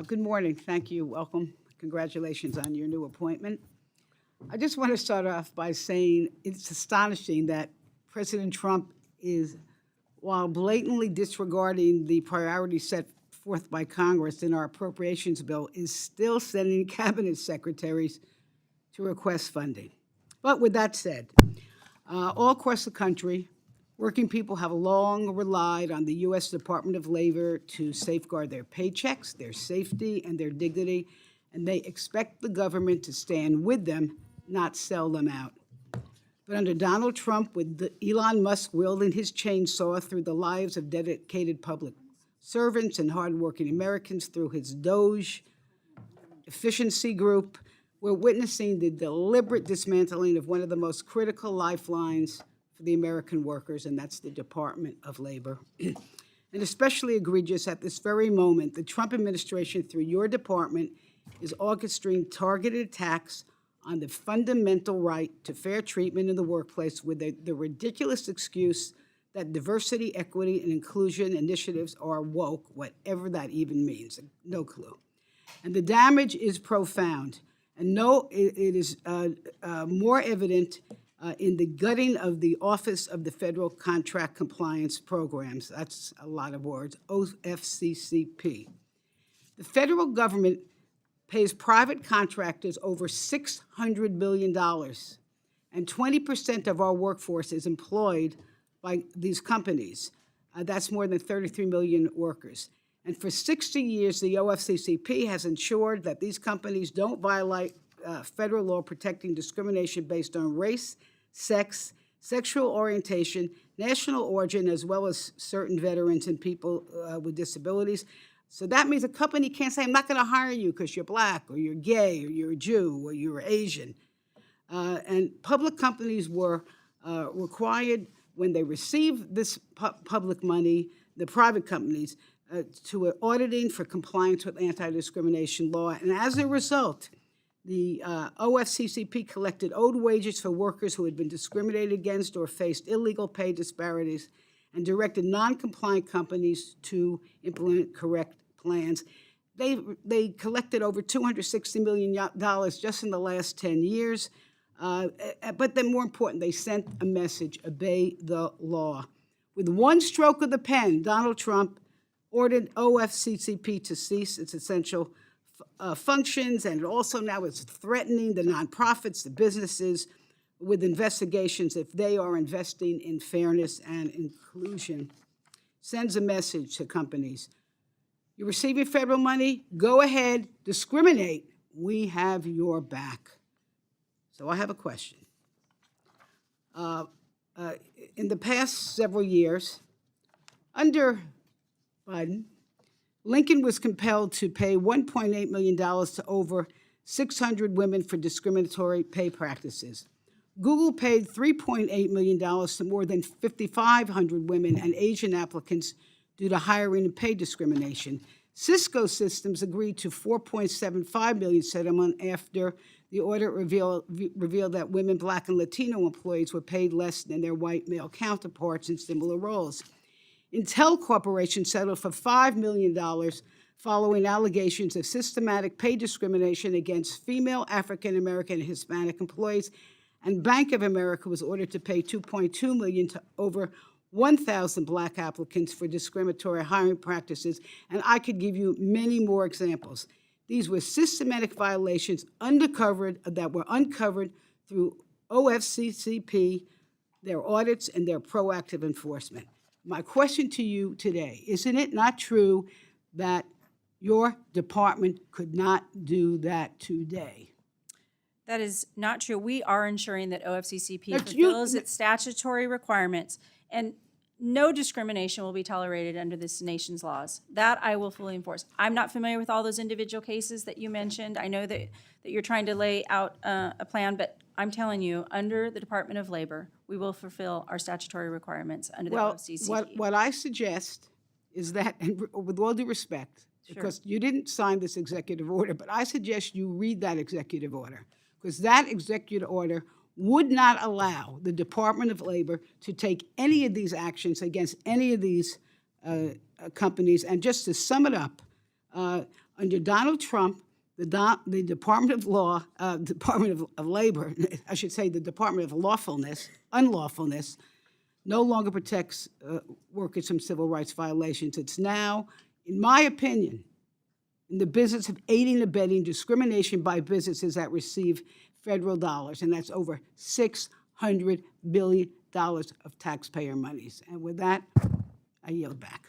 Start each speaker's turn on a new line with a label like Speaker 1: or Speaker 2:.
Speaker 1: Good morning. Thank you. Welcome. Congratulations on your new appointment. I just want to start off by saying it's astonishing that President Trump is, while blatantly disregarding the priorities set forth by Congress in our appropriations bill, is still sending cabinet secretaries to request funding. But with that said, all across the country, working people have long relied on the U.S. Department of Labor to safeguard their paychecks, their safety, and their dignity, and they expect the government to stand with them, not sell them out. But under Donald Trump, with Elon Musk wielding his chainsaw through the lives of dedicated public servants and hardworking Americans through his DOGE efficiency group, we're witnessing the deliberate dismantling of one of the most critical lifelines for the American workers, and that's the Department of Labor. And especially egregious at this very moment, the Trump administration, through your department, is orchestrating targeted attacks on the fundamental right to fair treatment in the workplace with the ridiculous excuse that diversity, equity, and inclusion initiatives are woke, whatever that even means, no clue. And the damage is profound. And it is more evident in the gutting of the Office of the Federal Contract Compliance Programs. That's a lot of words, OFCCP. The federal government pays private contractors over $600 billion, and 20% of our workforce is employed by these companies. That's more than 33 million workers. And for 60 years, the OFCCP has ensured that these companies don't violate federal law protecting discrimination based on race, sex, sexual orientation, national origin, as well as certain veterans and people with disabilities. So that means a company can't say, I'm not going to hire you because you're black or you're gay or you're a Jew or you're Asian. And public companies were required, when they receive this public money, the private companies, to auditing for compliance with anti-discrimination law. And as a result, the OFCCP collected owed wages for workers who had been discriminated against or faced illegal pay disparities and directed non-compliant companies to implement correct plans. They collected over $260 million just in the last 10 years. But then more important, they sent a message: obey the law. With one stroke of the pen, Donald Trump ordered OFCCP to cease its essential functions, and it also now is threatening the nonprofits, the businesses, with investigations if they are investing in fairness and inclusion. Sends a message to companies: you're receiving federal money, go ahead, discriminate, we have your back. So I have a question. In the past several years, under Biden, Lincoln was compelled to pay $1.8 million to over 600 women for discriminatory pay practices. Google paid $3.8 million to more than 5,500 women and Asian applicants due to hiring and pay discrimination. Cisco Systems agreed to $4.75 million settlement after the audit revealed that women, Black, and Latino employees were paid less than their white male counterparts in similar roles. Intel Corporation settled for $5 million following allegations of systematic pay discrimination against female, African American, and Hispanic employees. And Bank of America was ordered to pay $2.2 million to over 1,000 Black applicants for discriminatory hiring practices. And I could give you many more examples. These were systematic violations that were uncovered through OFCCP, their audits, and their proactive enforcement. My question to you today: isn't it not true that your department could not do that today?
Speaker 2: That is not true. We are ensuring that OFCCP fulfills its statutory requirements, and no discrimination will be tolerated under this nation's laws. That I will fully enforce. I'm not familiar with all those individual cases that you mentioned. I know that you're trying to lay out a plan, but I'm telling you, under the Department of Labor, we will fulfill our statutory requirements under the OFCCP.
Speaker 1: What I suggest is that, and with all due respect, because you didn't sign this executive order, but I suggest you read that executive order, because that executive order would not allow the Department of Labor to take any of these actions against any of these companies. And just to sum it up, Under Donald Trump, the Department of Law, Department of Labor, I should say the Department of Unlawfulness, no longer protects workers from civil rights violations. It's now, in my opinion, in the business of aiding and abetting discrimination by businesses that receive federal dollars, and that's over $600 billion of taxpayer monies. And with that, I yield back.